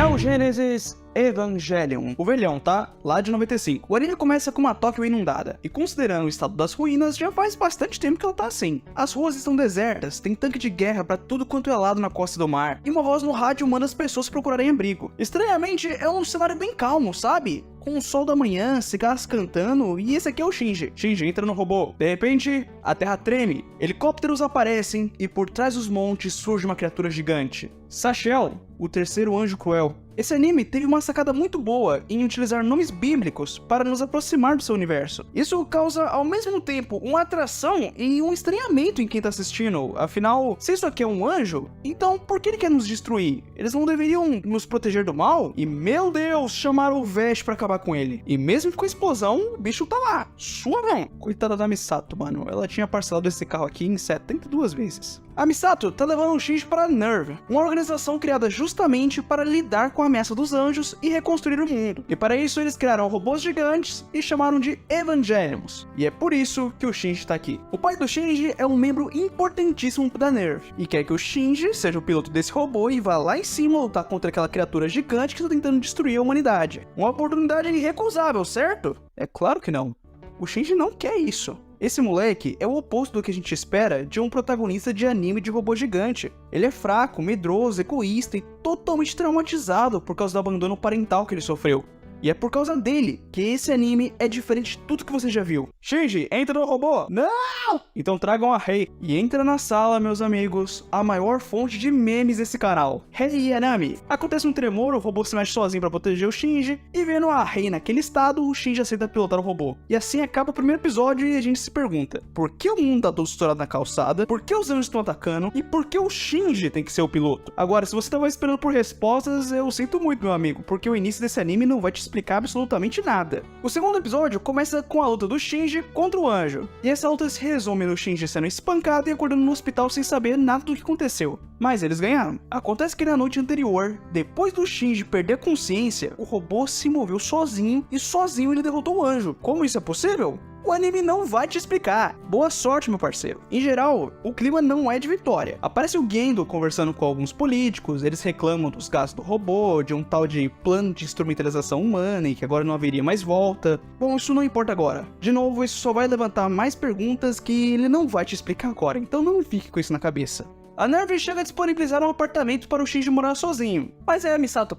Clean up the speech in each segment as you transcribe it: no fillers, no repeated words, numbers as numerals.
Neo Genesis Evangelion, o velhão, tá? Lá de 95. O anime começa com uma Tóquio inundada, e considerando o estado das ruínas, já faz bastante tempo que ela tá assim. As ruas estão desertas, tem tanque de guerra pra tudo quanto é lado na costa do mar, e uma voz no rádio manda as pessoas procurarem abrigo. Estranhamente, é um cenário bem calmo, sabe? Com o sol da manhã, cigarros cantando, e esse aqui é o Shinji. Shinji entra no robô. De repente, a terra treme, helicópteros aparecem, e por trás dos montes surge uma criatura gigante. Sachel, o terceiro anjo cruel. Esse anime teve uma sacada muito boa em utilizar nomes bíblicos para nos aproximar do seu universo. Isso causa ao mesmo tempo uma atração e um estranhamento em quem tá assistindo. Afinal, se isso aqui é um anjo, então por que ele quer nos destruir? Eles não deveriam nos proteger do mal? E meu Deus, chamaram o Vest pra acabar com ele. E mesmo com a explosão, o bicho tá lá, suavão. Coitada da Misato, mano. Ela tinha parcelado esse carro aqui em 72 vezes. A Misato tá levando o Shinji para a NERV, uma organização criada justamente para lidar com a ameaça dos anjos e reconstruir o mundo. E para isso eles criaram robôs gigantes e chamaram de Evangelions. E é por isso que o Shinji tá aqui. O pai do Shinji é um membro importantíssimo da NERV e quer que o Shinji seja o piloto desse robô e vá lá em cima lutar contra aquela criatura gigante que está tentando destruir a humanidade. Uma oportunidade irrecusável, certo? É claro que não. O Shinji não quer isso. Esse moleque é o oposto do que a gente espera de um protagonista de anime de robô gigante. Ele é fraco, medroso, egoísta e totalmente traumatizado por causa do abandono parental que ele sofreu. E é por causa dele que esse anime é diferente de tudo que você já viu. Shinji, entra no robô! Não! Então tragam a Rei. E entra na sala, meus amigos, a maior fonte de memes desse canal. Rei Yanami. Acontece um tremor, o robô se mexe sozinho pra proteger o Shinji. E vendo a Rei naquele estado, o Shinji aceita pilotar o robô. E assim acaba o primeiro episódio e a gente se pergunta: por que o mundo tá todo estourado na calçada? Por que os anjos estão atacando? E por que o Shinji tem que ser o piloto? Agora, se você tava esperando por respostas, eu sinto muito, meu amigo, porque o início desse anime não vai te explicar absolutamente nada. O segundo episódio começa com a luta do Shinji contra o anjo, e essa luta se resume no Shinji sendo espancado e acordando no hospital sem saber nada do que aconteceu. Mas eles ganharam. Acontece que na noite anterior, depois do Shinji perder a consciência, o robô se moveu sozinho e sozinho ele derrotou o anjo. Como isso é possível? O anime não vai te explicar. Boa sorte, meu parceiro. Em geral, o clima não é de vitória. Aparece o Gendo conversando com alguns políticos, eles reclamam dos gastos do robô, de um tal de plano de instrumentalização humana e que agora não haveria mais volta. Bom, isso não importa agora. De novo, isso só vai levantar mais perguntas que ele não vai te explicar agora, então não fique com isso na cabeça. A NERV chega a disponibilizar um apartamento para o Shinji morar sozinho, mas aí a Misato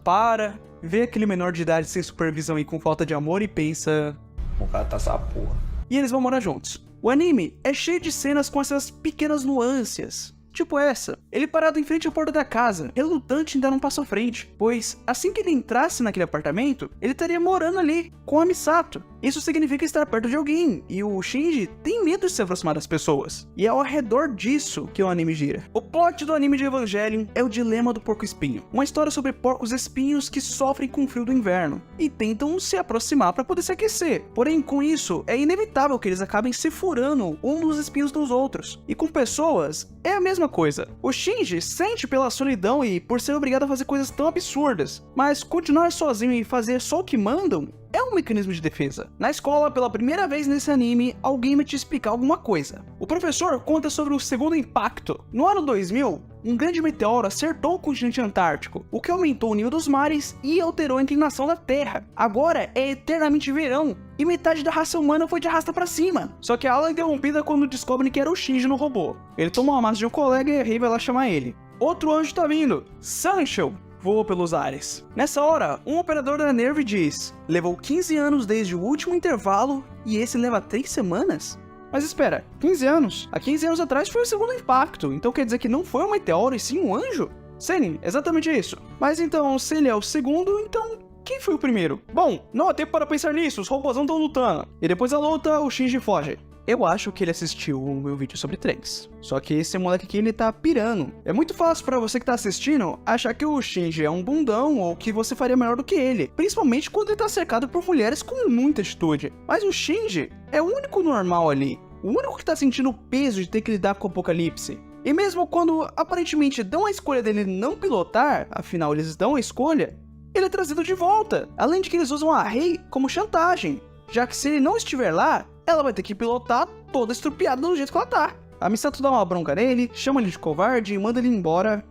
vê aquele menor de idade sem supervisão e com falta de amor e pensa: o cara tá essa porra. E eles vão morar juntos. O anime é cheio de cenas com essas pequenas nuances. Tipo essa, ele parado em frente à porta da casa, relutante em dar um passo à frente, pois assim que ele entrasse naquele apartamento, ele estaria morando ali, com a Misato. Isso significa estar perto de alguém, e o Shinji tem medo de se aproximar das pessoas. E é ao redor disso que o anime gira. O plot do anime de Evangelion é o dilema do porco espinho, uma história sobre porcos espinhos que sofrem com o frio do inverno, e tentam se aproximar para poder se aquecer. Porém, com isso, é inevitável que eles acabem se furando um dos espinhos dos outros. E com pessoas, é a mesma coisa. O Shinji sente pela solidão e por ser obrigado a fazer coisas tão absurdas, mas continuar sozinho e fazer só o que mandam é um mecanismo de defesa. Na escola, pela primeira vez nesse anime, alguém vai te explicar alguma coisa. O professor conta sobre o segundo impacto. No ano 2000, um grande meteoro acertou o continente antártico, o que aumentou o nível dos mares e alterou a inclinação da Terra. Agora é eternamente verão, e metade da raça humana foi de arrasta pra cima. Só que a aula é interrompida quando descobrem que era o Shinji no robô. Ele toma uma massa de um colega e a Rei vai lá chamar ele. Outro anjo tá vindo, Sancho voa pelos ares. Nessa hora, um operador da NERV diz: levou 15 anos desde o último intervalo e esse leva 3 semanas? Mas espera, 15 anos? Há 15 anos atrás foi o segundo impacto, então quer dizer que não foi um meteoro e sim um anjo? Sim, exatamente isso. Mas então, se ele é o segundo, então quem foi o primeiro? Bom, não há tempo para pensar nisso, os robôs não estão lutando. E depois da luta, o Shinji foge. Eu acho que ele assistiu o meu vídeo sobre trens. Só que esse moleque aqui, ele tá pirando. É muito fácil pra você que tá assistindo achar que o Shinji é um bundão ou que você faria melhor do que ele. Principalmente quando ele tá cercado por mulheres com muita atitude. Mas o Shinji é o único normal ali. O único que tá sentindo o peso de ter que lidar com o apocalipse. E mesmo quando aparentemente dão a escolha dele não pilotar, afinal eles dão a escolha, ele é trazido de volta. Além de que eles usam a Rei como chantagem. Já que se ele não estiver lá, ela vai ter que pilotar toda estrupiada do jeito que ela tá. A Misato dá uma bronca nele, chama ele de covarde e manda ele embora,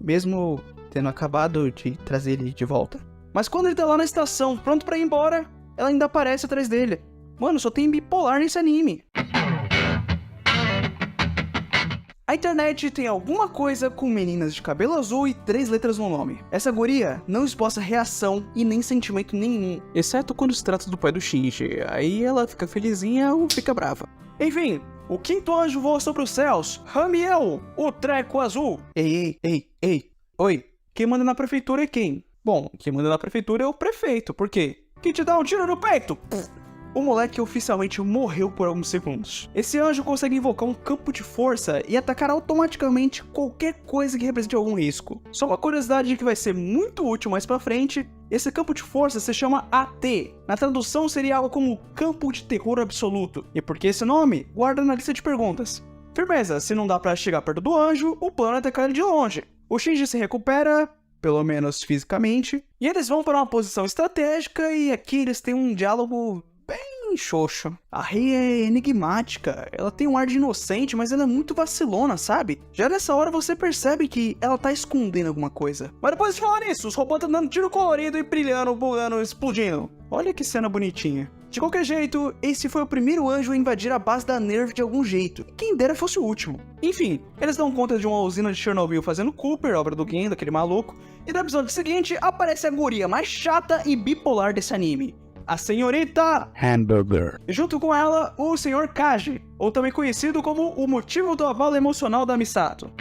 mesmo tendo acabado de trazer ele de volta. Mas quando ele tá lá na estação, pronto pra ir embora, ela ainda aparece atrás dele. Mano, só tem bipolar nesse anime. A internet tem alguma coisa com meninas de cabelo azul e 3 letras no nome. Essa guria não esboça reação e nem sentimento nenhum, exceto quando se trata do pai do Shinji. Aí ela fica felizinha ou fica brava. Enfim, o quinto anjo voa sobre os céus. Ramiel, o treco azul. Ei. Oi, quem manda na prefeitura é quem? Bom, quem manda na prefeitura é o prefeito. Por quê? Quem te dá um tiro no peito? O moleque oficialmente morreu por alguns segundos. Esse anjo consegue invocar um campo de força e atacar automaticamente qualquer coisa que represente algum risco. Só uma curiosidade que vai ser muito útil mais pra frente, esse campo de força se chama AT. Na tradução seria algo como Campo de Terror Absoluto. E por que esse nome? Guarda na lista de perguntas. Firmeza, se não dá pra chegar perto do anjo, o plano é atacar ele de longe. O Shinji se recupera, pelo menos fisicamente, e eles vão para uma posição estratégica e aqui eles têm um diálogo bem xoxo. A Rei é enigmática, ela tem um ar de inocente, mas ela é muito vacilona, sabe? Já nessa hora você percebe que ela tá escondendo alguma coisa. Mas depois de falar nisso, os robôs estão dando tiro colorido e brilhando, bugando, explodindo. Olha que cena bonitinha. De qualquer jeito, esse foi o primeiro anjo a invadir a base da NERV de algum jeito. Quem dera fosse o último. Enfim, eles dão conta de uma usina de Chernobyl fazendo Cooper, obra do Gendo, aquele maluco. E no episódio seguinte, aparece a guria mais chata e bipolar desse anime. A senhorita Hamburger. E junto com ela, o Sr. Kaji, ou também conhecido como o motivo do avalo emocional da Misato.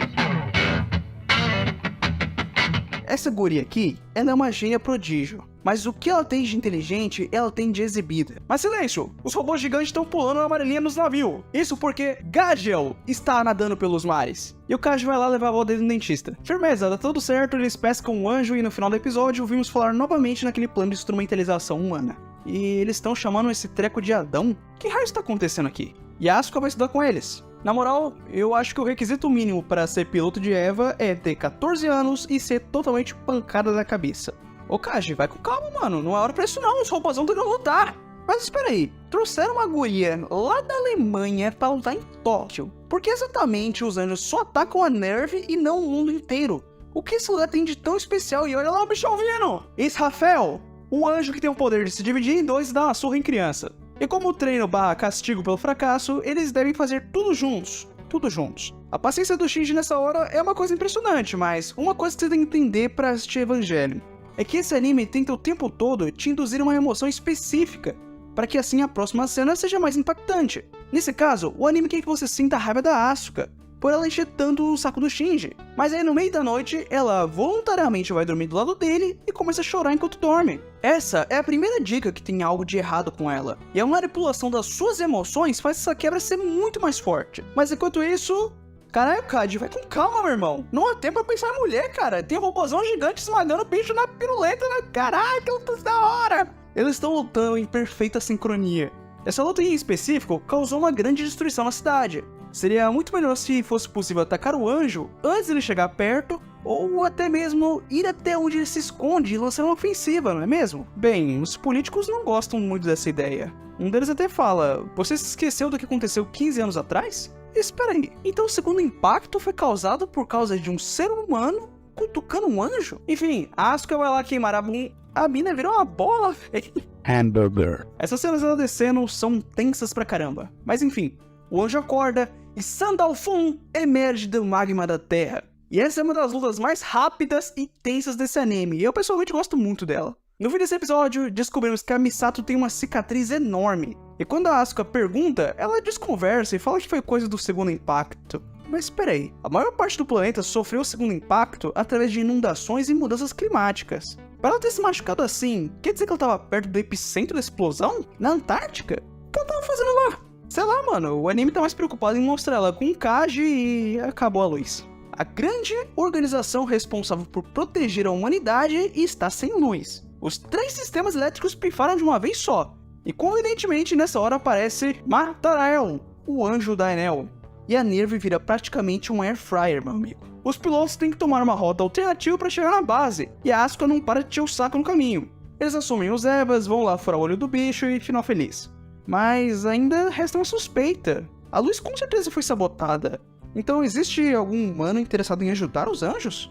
Essa guria aqui, ela é uma gênia prodígio, mas o que ela tem de inteligente, ela tem de exibida. Mas silêncio, os robôs gigantes estão pulando a amarelinha nos navios. Isso porque Gagel está nadando pelos mares. E o Kaji vai lá levar a avó dele no dentista. Firmeza, dá tudo certo, eles pescam um anjo e no final do episódio ouvimos falar novamente naquele plano de instrumentalização humana. E eles estão chamando esse treco de Adão? Que raio está acontecendo aqui? E a Asuka vai estudar com eles. Na moral, eu acho que o requisito mínimo para ser piloto de Eva é ter 14 anos e ser totalmente pancada da cabeça. Ô Kaji, vai com calma, mano. Não é hora pra isso não, os robôs estão tentando lutar. Mas espera aí, trouxeram uma guria lá da Alemanha pra lutar em Tóquio. Por que exatamente os anjos só atacam a NERV e não o mundo inteiro? O que esse lugar tem de tão especial? E olha lá o bichão vindo! Israfel, o anjo que tem o poder de se dividir em dois e dar uma surra em criança. E como treino / castigo pelo fracasso, eles devem fazer tudo juntos. Tudo juntos. A paciência do Shinji nessa hora é uma coisa impressionante, mas uma coisa que você tem que entender pra assistir Evangelho é que esse anime tenta o tempo todo te induzir uma emoção específica, para que assim a próxima cena seja mais impactante. Nesse caso, o anime quer que você sinta a raiva da Asuka, por ela encher tanto o saco do Shinji. Mas aí no meio da noite, ela voluntariamente vai dormir do lado dele e começa a chorar enquanto dorme. Essa é a primeira dica que tem algo de errado com ela. E a manipulação das suas emoções faz essa quebra ser muito mais forte. Mas enquanto isso... Caralho, Kaji, vai com calma, meu irmão. Não há tempo pra pensar em mulher, cara. Tem um robôzão gigante esmagando o bicho na piruleta, né? Caralho, que luta da hora. Eles estão lutando em perfeita sincronia. Essa luta em específico causou uma grande destruição na cidade. Seria muito melhor se fosse possível atacar o anjo antes dele chegar perto, ou até mesmo ir até onde ele se esconde e lançar uma ofensiva, não é mesmo? Bem, os políticos não gostam muito dessa ideia. Um deles até fala, você se esqueceu do que aconteceu 15 anos atrás? Espera aí, então o segundo impacto foi causado por causa de um ser humano cutucando um anjo? Enfim, a Asuka vai lá queimar a bunda. A mina virou uma bola, velho. Hamburger. Essas cenas dela descendo são tensas pra caramba. Mas enfim, o anjo acorda e Sandalphon emerge do magma da terra. E essa é uma das lutas mais rápidas e tensas desse anime, e eu pessoalmente gosto muito dela. No fim desse episódio, descobrimos que a Misato tem uma cicatriz enorme. E quando a Asuka pergunta, ela desconversa e fala que foi coisa do segundo impacto. Mas espera aí, a maior parte do planeta sofreu o segundo impacto através de inundações e mudanças climáticas. Para ela ter se machucado assim, quer dizer que ela estava perto do epicentro da explosão? Na Antártica? O que ela estava fazendo lá? Sei lá, mano, o anime tá mais preocupado em mostrar ela com Kaji e acabou a luz. A grande organização responsável por proteger a humanidade está sem luz. Os 3 sistemas elétricos pifaram de uma vez só. E convenientemente nessa hora aparece Matarael, o anjo da Enel. E a NERV vira praticamente um air fryer, meu amigo. Os pilotos têm que tomar uma rota alternativa para chegar na base, e a Asuka não para de encher o saco no caminho. Eles assumem os Evas, vão lá furar o olho do bicho e final feliz. Mas ainda resta uma suspeita. A luz com certeza foi sabotada. Então existe algum humano interessado em ajudar os anjos?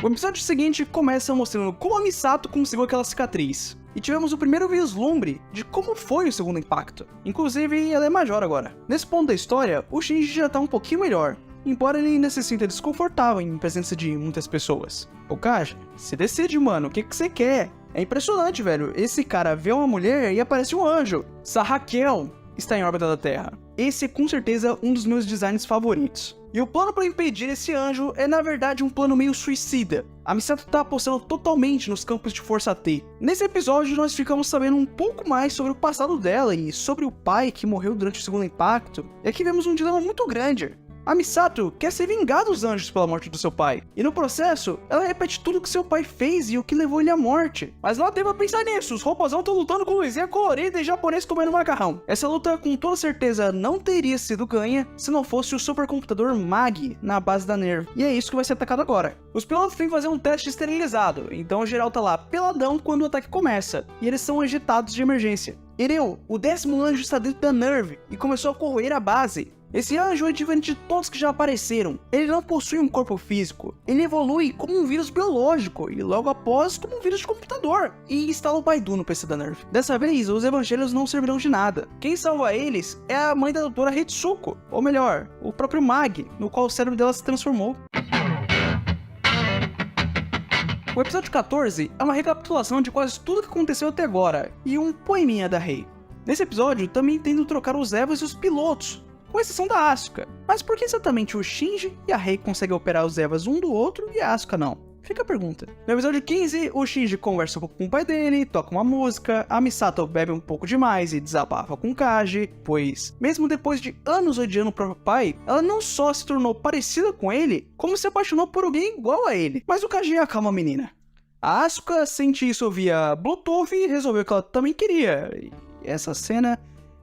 O episódio seguinte começa mostrando como a Misato conseguiu aquela cicatriz. E tivemos o primeiro vislumbre de como foi o segundo impacto. Inclusive, ela é major agora. Nesse ponto da história, o Shinji já tá um pouquinho melhor, embora ele ainda se sinta desconfortável em presença de muitas pessoas. Ô Kaji, se decide, mano, o que você quer? É impressionante, velho. Esse cara vê uma mulher e aparece um anjo. Raquel está em órbita da Terra. Esse é com certeza um dos meus designs favoritos. E o plano para impedir esse anjo é na verdade um plano meio suicida. A Misato tá apostando totalmente nos campos de força T. Nesse episódio nós ficamos sabendo um pouco mais sobre o passado dela e sobre o pai que morreu durante o segundo impacto. E aqui vemos um dilema muito grande. A Misato quer se vingar dos anjos pela morte do seu pai, e no processo, ela repete tudo o que seu pai fez e o que levou ele à morte. Mas não tem pra pensar nisso, os robôzão estão lutando com luzinha colorida e japonês comendo macarrão. Essa luta com toda certeza não teria sido ganha se não fosse o supercomputador MAG na base da NERV, e é isso que vai ser atacado agora. Os pilotos têm que fazer um teste esterilizado, então o geral tá lá peladão quando o ataque começa, e eles são ejetados de emergência. Ireu, o 10º anjo está dentro da NERV e começou a corroer a base. Esse anjo é diferente de todos que já apareceram. Ele não possui um corpo físico. Ele evolui como um vírus biológico e logo após como um vírus de computador. E instala o Baidu no PC da NERV. Dessa vez, os evangelhos não servirão de nada. Quem salva eles é a mãe da doutora Hitsuko. Ou melhor, o próprio Mag, no qual o cérebro dela se transformou. O episódio 14 é uma recapitulação de quase tudo que aconteceu até agora. E um poeminha da Rei. Nesse episódio, também tendo trocar os Evas e os pilotos, com exceção da Asuka. Mas por que exatamente o Shinji e a Rei conseguem operar os Evas um do outro e a Asuka não? Fica a pergunta. No episódio 15, o Shinji conversa um pouco com o pai dele, toca uma música, a Misato bebe um pouco demais e desabafa com o Kaji, pois, mesmo depois de anos odiando o próprio pai, ela não só se tornou parecida com ele, como se apaixonou por alguém igual a ele. Mas o Kaji acalma a menina. A Asuka sente isso via Bluetooth e resolveu que ela também queria. E essa cena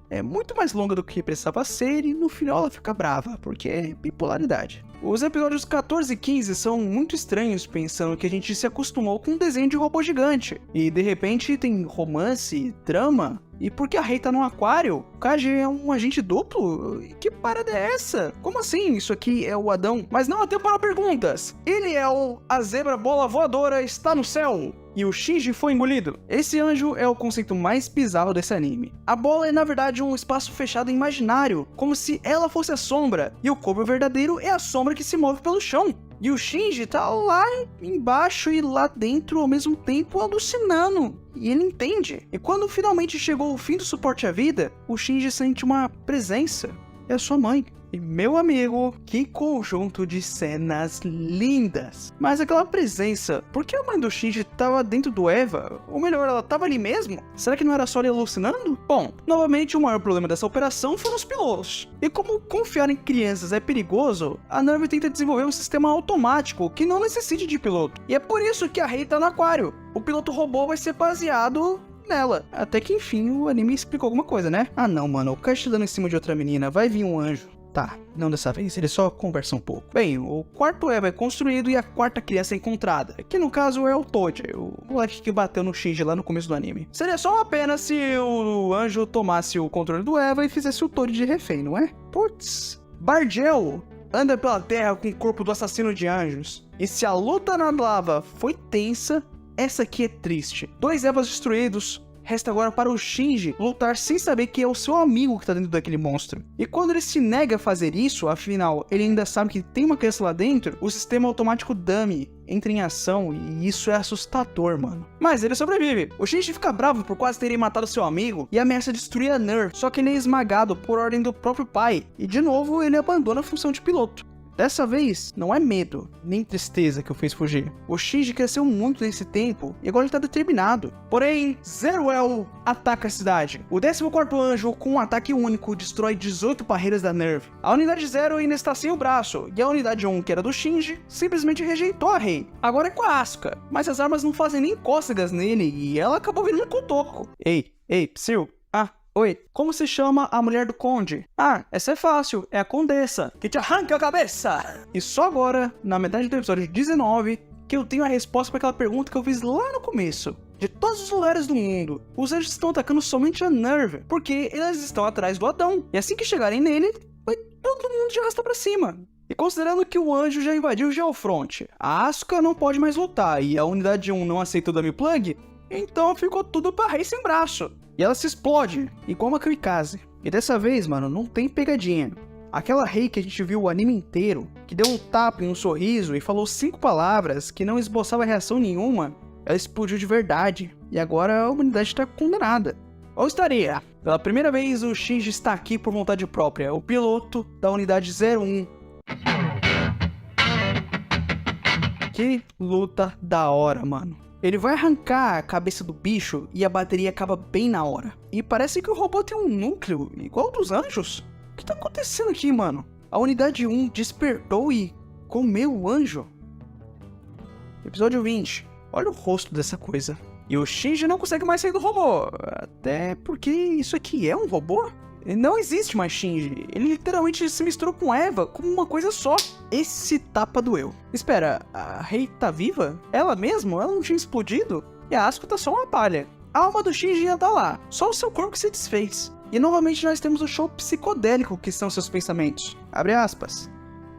é muito mais longa do que precisava ser e no final ela fica brava, porque é bipolaridade. Os episódios 14 e 15 são muito estranhos pensando que a gente se acostumou com um desenho de robô gigante. E de repente tem romance, drama. E porque a Rei tá no aquário, o Kaji é um agente duplo? Que parada é essa? Como assim? Isso aqui é o Adão? Mas não há tempo para perguntas. Ele é a zebra bola voadora está no céu. E o Shinji foi engolido. Esse anjo é o conceito mais bizarro desse anime. A bola é na verdade um espaço fechado imaginário, como se ela fosse a sombra, e o corpo verdadeiro é a sombra que se move pelo chão. E o Shinji tá lá embaixo e lá dentro ao mesmo tempo alucinando. E ele entende. E quando finalmente chegou o fim do suporte à vida, o Shinji sente uma presença. É a sua mãe. E meu amigo, que conjunto de cenas lindas. Mas aquela presença, por que a mãe do Shinji tava dentro do Eva? Ou melhor, ela tava ali mesmo? Será que não era só ele alucinando? Bom, novamente o maior problema dessa operação foram os pilotos. E como confiar em crianças é perigoso, a NERV tenta desenvolver um sistema automático que não necessite de piloto. E é por isso que a Rei tá no aquário. O piloto robô vai ser baseado nela. Até que enfim o anime explicou alguma coisa, né? Ah não, mano, o Kaji dando em cima de outra menina, vai vir um anjo. Tá, não dessa vez, ele só conversa um pouco. Bem, o quarto Eva é construído e a quarta criança é encontrada, que no caso é o Toji, o moleque que bateu no Shinji lá no começo do anime. Seria só uma pena se o anjo tomasse o controle do Eva e fizesse o Toji de refém, não é? Putz. Bargel anda pela terra com o corpo do assassino de anjos. E se a luta na lava foi tensa, essa aqui é triste. 2 Evas destruídos. Resta agora para o Shinji lutar sem saber que é o seu amigo que tá dentro daquele monstro. E quando ele se nega a fazer isso, afinal, ele ainda sabe que tem uma criança lá dentro, o sistema automático Dummy entra em ação e isso é assustador, mano. Mas ele sobrevive. O Shinji fica bravo por quase terem matado seu amigo e ameaça destruir a NERV, só que ele é esmagado por ordem do próprio pai. E de novo, ele abandona a função de piloto. Dessa vez, não é medo, nem tristeza que o fez fugir. O Shinji cresceu muito nesse tempo e agora ele tá determinado. Porém, Zeruel ataca a cidade. O 14º anjo, com um ataque único, destrói 18 barreiras da NERV. A unidade 0 ainda está sem o braço, e a unidade 1, que era do Shinji, simplesmente rejeitou a Rei. Agora é com a Asuka, mas as armas não fazem nem cócegas nele e ela acabou virando um cotoco. Ei, Psyll. Oi, como se chama a mulher do conde? Ah, essa é fácil, é a condessa, que te arranca a cabeça! E só agora, na metade do episódio 19, que eu tenho a resposta para aquela pergunta que eu fiz lá no começo. De todos os lugares do mundo, os anjos estão atacando somente a NERV, porque eles estão atrás do Adão. E assim que chegarem nele, vai todo mundo de arrasta pra cima. E considerando que o anjo já invadiu o Geofront, a Asuka não pode mais lutar e a unidade 1 não aceita o Dummy Plug, então ficou tudo pra Rei sem braço. E ela se explode, igual uma kamikaze. E dessa vez, mano, não tem pegadinha. Aquela Rei que a gente viu o anime inteiro, que deu um tapa e um sorriso e falou 5 palavras que não esboçava reação nenhuma, ela explodiu de verdade. E agora a humanidade tá condenada. Ou estaria? Pela primeira vez o Shinji está aqui por vontade própria, o piloto da unidade 01. Que luta da hora, mano. Ele vai arrancar a cabeça do bicho e a bateria acaba bem na hora. E parece que o robô tem um núcleo igual ao dos anjos. O que tá acontecendo aqui, mano? A unidade 1 despertou e comeu o anjo? Episódio 20. Olha o rosto dessa coisa. E o Shinji não consegue mais sair do robô. Até porque isso aqui é um robô? Não existe mais Shinji. Ele literalmente se misturou com Eva como uma coisa só. Esse tapa doeu. Espera, a Rei tá viva? Ela mesmo? Ela não tinha explodido? E a Asuka tá só uma palha. A alma do Shinji ainda tá lá. Só o seu corpo que se desfez. E novamente nós temos o show psicodélico que são seus pensamentos. Abre aspas.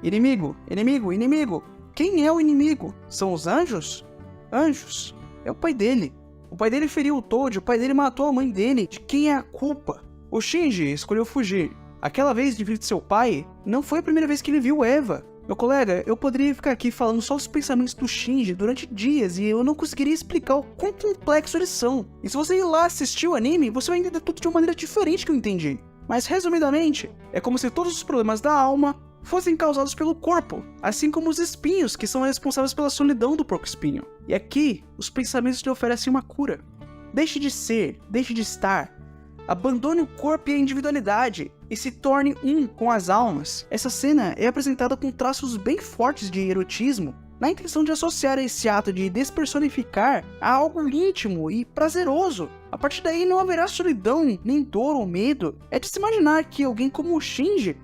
Inimigo, inimigo, inimigo. Quem é o inimigo? São os anjos? Anjos. É o pai dele. O pai dele feriu o Toad, o pai dele matou a mãe dele. De quem é a culpa? O Shinji escolheu fugir. Aquela vez de vir de seu pai, não foi a primeira vez que ele viu Eva. Meu colega, eu poderia ficar aqui falando só os pensamentos do Shinji durante dias e eu não conseguiria explicar o quão complexos eles são. E se você ir lá assistir o anime, você vai entender tudo de uma maneira diferente que eu entendi. Mas resumidamente, é como se todos os problemas da alma fossem causados pelo corpo, assim como os espinhos que são responsáveis pela solidão do porco-espinho. E aqui, os pensamentos te oferecem uma cura. Deixe de ser, deixe de estar. Abandone o corpo e a individualidade e se torne um com as almas. Essa cena é apresentada com traços bem fortes de erotismo, na intenção de associar esse ato de despersonificar a algo íntimo e prazeroso. A partir daí não haverá solidão, nem dor ou medo. É de se imaginar que alguém como o Shinji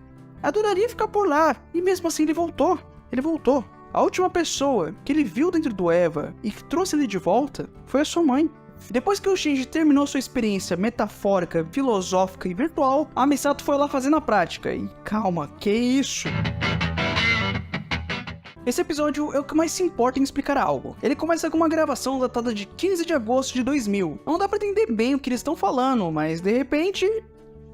adoraria ficar por lá, e mesmo assim ele voltou. Ele voltou. A última pessoa que ele viu dentro do Eva e que trouxe ele de volta foi a sua mãe. Depois que o Shinji terminou sua experiência metafórica, filosófica e virtual, a Misato foi lá fazer na prática. E calma, que isso? Esse episódio é o que mais se importa em explicar algo. Ele começa com uma gravação datada de 15 de agosto de 2000. Não dá pra entender bem o que eles estão falando, mas de repente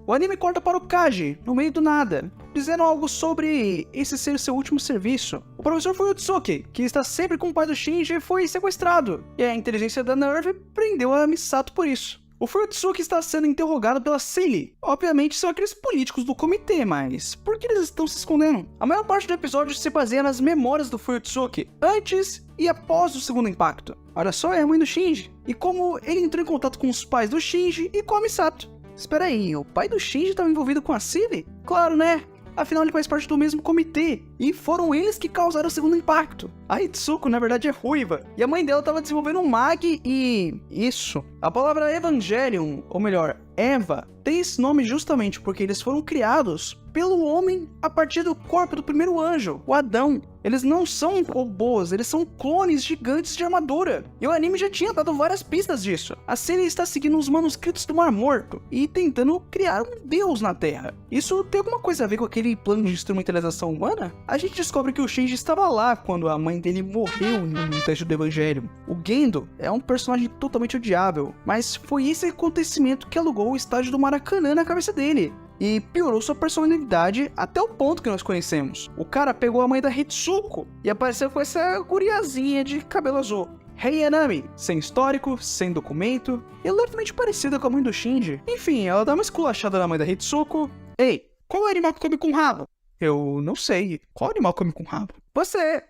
o anime corta para o Kaji, no meio do nada, dizendo algo sobre esse ser seu último serviço. O professor Fuyutsuki, que está sempre com o pai do Shinji, foi sequestrado, e a inteligência da NERV prendeu a Misato por isso. O Fuyutsuki está sendo interrogado pela Seili. Obviamente são aqueles políticos do comitê, mas por que eles estão se escondendo? A maior parte do episódio se baseia nas memórias do Fuyutsuki, antes e após o segundo impacto. Olha só, é a mãe do Shinji, e como ele entrou em contato com os pais do Shinji e com a Misato. Espera aí, o pai do Shinji estava envolvido com a Seili? Claro, né? Afinal ele faz parte do mesmo comitê, e foram eles que causaram o segundo impacto. A Hitsuko na verdade é ruiva, e a mãe dela estava desenvolvendo um mag e... isso. A palavra Evangelion, ou melhor, Eva, tem esse nome justamente porque eles foram criados pelo homem a partir do corpo do primeiro anjo, o Adão. Eles não são robôs, eles são clones gigantes de armadura. E o anime já tinha dado várias pistas disso. A série está seguindo os manuscritos do Mar Morto e tentando criar um deus na Terra. Isso tem alguma coisa a ver com aquele plano de instrumentalização humana? A gente descobre que o Shinji estava lá quando a mãe dele morreu no teste do Evangelho. O Gendo é um personagem totalmente odiável, mas foi esse acontecimento que alugou o estádio do Maracanã na cabeça dele e piorou sua personalidade até o ponto que nós conhecemos. O cara pegou a mãe da Hitsuko e apareceu com essa guriazinha de cabelo azul. Rei Yanami, sem histórico, sem documento, e levemente parecida com a mãe do Shinji. Enfim, ela dá uma esculachada na mãe da Hitsuko. Ei, qual animal que come com rabo? Eu não sei. Qual animal come com rabo? Você!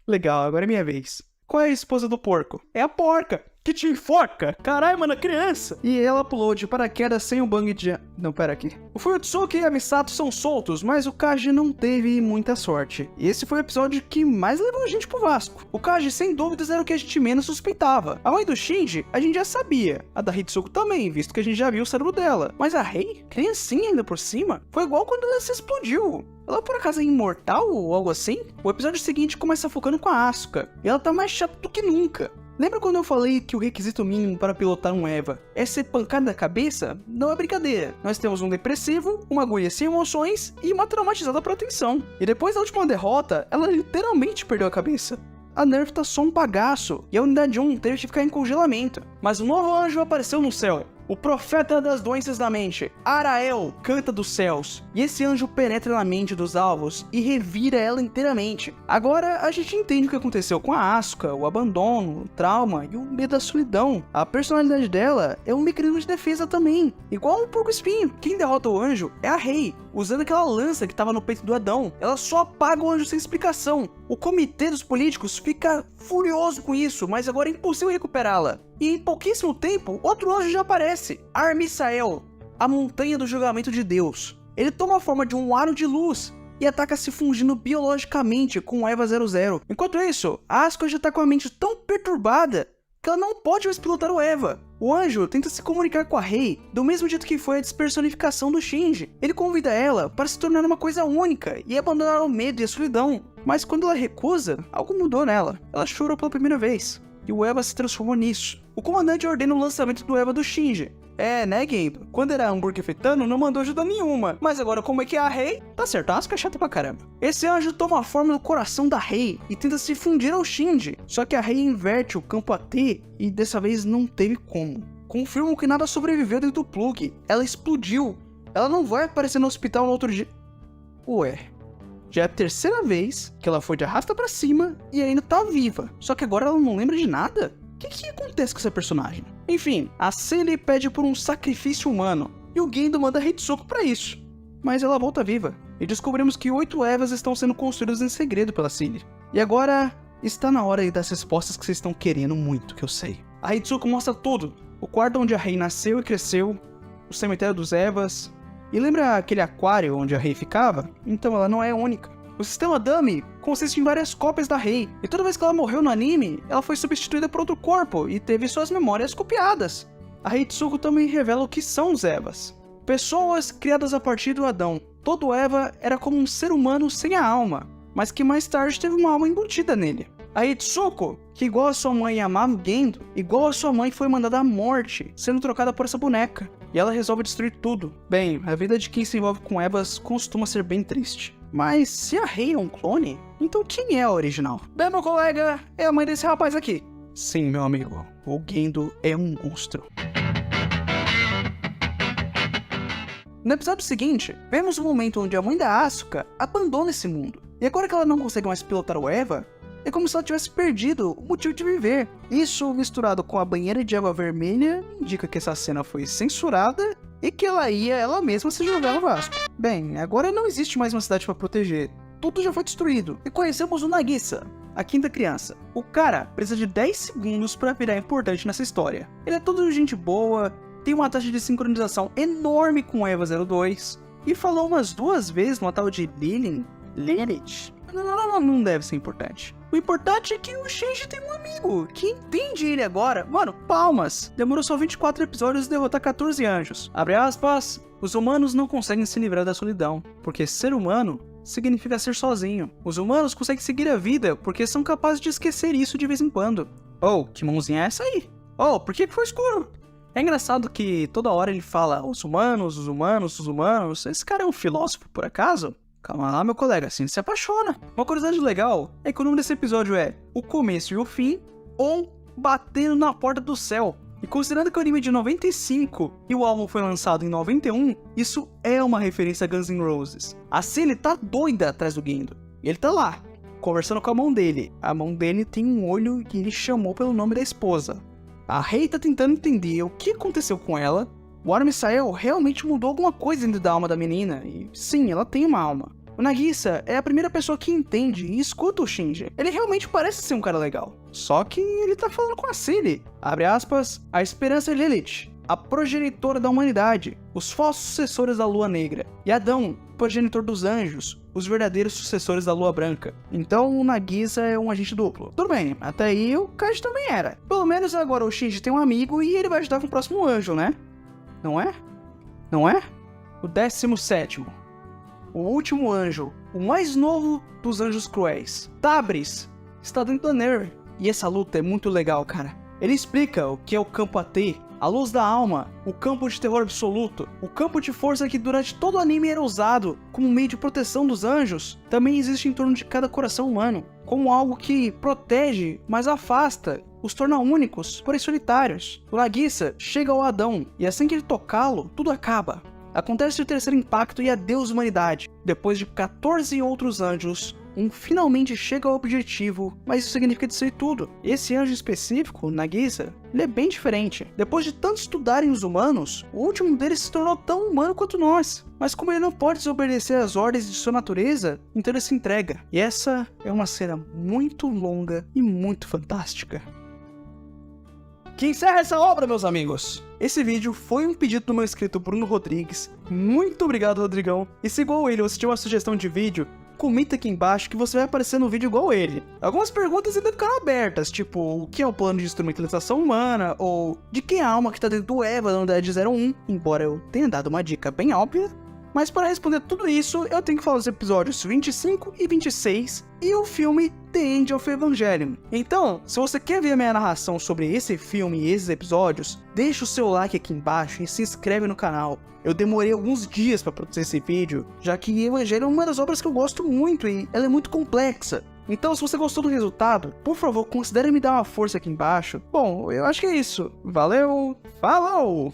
Legal, agora é minha vez. Qual é a esposa do porco? É a porca! Que te enforca! Caralho, mano, criança! E ela pulou de paraquedas sem o bang de... Não, pera aqui. O Fuyutsuki e a Misato são soltos, mas o Kaji não teve muita sorte. E esse foi o episódio que mais levou a gente pro Vasco. O Kaji, sem dúvidas, era o que a gente menos suspeitava. A mãe do Shinji, a gente já sabia. A da Hitsuko também, visto que a gente já viu o cérebro dela. Mas a Rei, criancinha ainda por cima, foi igual quando ela se explodiu. Ela por acaso é imortal ou algo assim? O episódio seguinte começa focando com a Asuka, e ela tá mais chata do que nunca. Lembra quando eu falei que o requisito mínimo para pilotar um EVA é ser pancada na cabeça? Não é brincadeira. Nós temos um depressivo, uma guria sem emoções e uma traumatizada por atenção. E depois da última derrota, ela literalmente perdeu a cabeça. A Nerf tá só um bagaço, e a Unidade 1 teve que ficar em congelamento. Mas um novo anjo apareceu no céu. O profeta das doenças da mente, Arael, canta dos céus. E esse anjo penetra na mente dos alvos e revira ela inteiramente. Agora a gente entende o que aconteceu com a Asuka, o abandono, o trauma e o medo da solidão. A personalidade dela é um mecanismo de defesa também, igual um porco-espinho. Quem derrota o anjo é a Rei, usando aquela lança que estava no peito do Adão. Ela só apaga o anjo sem explicação. O comitê dos políticos fica furioso com isso, mas agora é impossível recuperá-la. E em pouquíssimo tempo, outro anjo já aparece, Ar-Misael, a montanha do julgamento de Deus. Ele toma a forma de um aro de luz e ataca se fundindo biologicamente com o EVA 00. Enquanto isso, a Asuka já tá com a mente tão perturbada que ela não pode mais pilotar o EVA. O anjo tenta se comunicar com a Rei do mesmo jeito que foi a despersonificação do Shinji. Ele convida ela para se tornar uma coisa única e abandonar o medo e a solidão. Mas quando ela recusa, algo mudou nela. Ela chorou pela primeira vez. E o EVA se transformou nisso. O comandante ordena o lançamento do EVA do Shinji. Né, Gendo? Quando era hambúrguer fetano, não mandou ajuda nenhuma. Mas agora, como é que é a Rei? Tá certo, a Asuka é chata pra caramba. Esse anjo toma a forma do coração da Rei e tenta se fundir ao Shinji. Só que a Rei inverte o campo AT e dessa vez não teve como. Confirmam que nada sobreviveu dentro do plug. Ela explodiu. Ela não vai aparecer no hospital no outro dia. Ué. Já é a terceira vez que ela foi de arrasta pra cima e ainda tá viva. Só que agora ela não lembra de nada? O que acontece com essa personagem? Enfim, a Cindy pede por um sacrifício humano e o Gendo manda Hitsuko pra isso. Mas ela volta viva e descobrimos que 8 EVAs estão sendo construídos em segredo pela Cindy. E agora está na hora das respostas que vocês estão querendo muito, que eu sei. A Hitsuko mostra tudo. O quarto onde a Rei nasceu e cresceu, o cemitério dos EVAs. E lembra aquele aquário onde a Rei ficava? Então ela não é única. O sistema Dummy consiste em várias cópias da Rei, e toda vez que ela morreu no anime, ela foi substituída por outro corpo e teve suas memórias copiadas. A Hitsuko também revela o que são os EVAs. Pessoas criadas a partir do Adão. Todo EVA era como um ser humano sem a alma, mas que mais tarde teve uma alma embutida nele. A Hitsuko, que igual a sua mãe amava o Gendo, igual a sua mãe foi mandada à morte, sendo trocada por essa boneca. E ela resolve destruir tudo. Bem, a vida de quem se envolve com EVAs costuma ser bem triste. Mas se a Rei é um clone, então quem é a original? Bem, meu colega, é a mãe desse rapaz aqui. Sim, meu amigo, o Gendo é um monstro. No episódio seguinte, vemos o momento onde a mãe da Asuka abandona esse mundo. E agora que ela não consegue mais pilotar o EVA, é como se ela tivesse perdido o motivo de viver. Isso, misturado com a banheira de água vermelha, indica que essa cena foi censurada e que ela mesma se jogar no Vasco. Bem, agora não existe mais uma cidade para proteger. Tudo já foi destruído. E conhecemos o Nagisa, a quinta criança. O cara precisa de 10 segundos para virar importante nessa história. Ele é todo gente boa, tem uma taxa de sincronização enorme com o EVA 02 e falou umas 2 vezes no tal de Lilith. Não deve ser importante. O importante é que o Shinji tem um amigo que entende ele agora. Mano, palmas. Demorou só 24 episódios de derrotar 14 anjos. Abre aspas. Os humanos não conseguem se livrar da solidão, porque ser humano significa ser sozinho. Os humanos conseguem seguir a vida porque são capazes de esquecer isso de vez em quando. Oh, que mãozinha é essa aí? Oh, por que foi escuro? É engraçado que toda hora ele fala os humanos, os humanos, os humanos. Esse cara é um filósofo, por acaso? Calma lá, meu colega, assim se apaixona. Uma curiosidade legal é que o nome desse episódio é O Começo e o Fim ou Batendo na Porta do Céu. E considerando que o anime é de 95 e o álbum foi lançado em 91, isso é uma referência a Guns N' Roses. A Cindy tá doida atrás do Gendo. E ele tá lá, conversando com a mão dele. A mão dele tem um olho que ele chamou pelo nome da esposa. A Rei tá tentando entender o que aconteceu com ela. O Ar-Misael realmente mudou alguma coisa dentro da alma da menina, e sim, ela tem uma alma. O Nagisa é a primeira pessoa que entende e escuta o Shinji. Ele realmente parece ser um cara legal, só que ele tá falando com a Cindy. Abre aspas, a esperança é Lilith, a progenitora da humanidade, os falsos sucessores da Lua Negra, e Adão, progenitor dos anjos, os verdadeiros sucessores da Lua Branca. Então o Nagisa é um agente duplo. Tudo bem, até aí o Kaji também era. Pelo menos agora o Shinji tem um amigo e ele vai ajudar com o próximo anjo, né? Não é? Não é? O 17º. O último anjo. O mais novo dos anjos cruéis. Tabris. Está dentro da Nerve. E essa luta é muito legal, cara. Ele explica o que é o campo AT, a luz da alma, o campo de terror absoluto, o campo de força que durante todo o anime era usado como meio de proteção dos anjos, também existe em torno de cada coração humano, como algo que protege, mas afasta, os torna únicos, porém solitários. O Nagisa chega ao Adão, e assim que ele tocá-lo, tudo acaba. Acontece o terceiro impacto e adeus humanidade. Depois de 14 outros anjos, um finalmente chega ao objetivo, mas isso significa destruir tudo. Esse anjo específico, Nagisa, ele é bem diferente. Depois de tanto estudarem os humanos, o último deles se tornou tão humano quanto nós. Mas como ele não pode desobedecer às ordens de sua natureza, então ele se entrega. E essa é uma cena muito longa e muito fantástica. Que encerra essa obra, meus amigos! Esse vídeo foi um pedido do meu inscrito Bruno Rodrigues. Muito obrigado, Rodrigão. E se igual ele você tiver uma sugestão de vídeo, comenta aqui embaixo que você vai aparecer no vídeo igual ele. Algumas perguntas ainda ficaram abertas, tipo, o que é o plano de instrumentalização humana, ou de quem é a alma que tá dentro do Eva da Unidade 01, embora eu tenha dado uma dica bem óbvia. Mas para responder tudo isso, eu tenho que falar dos episódios 25 e 26 e o filme The End of Evangelion. Então, se você quer ver a minha narração sobre esse filme e esses episódios, deixa o seu like aqui embaixo e se inscreve no canal. Eu demorei alguns dias para produzir esse vídeo, já que Evangelion é uma das obras que eu gosto muito e ela é muito complexa. Então, se você gostou do resultado, por favor, considere me dar uma força aqui embaixo. Bom, eu acho que é isso. Valeu, falou!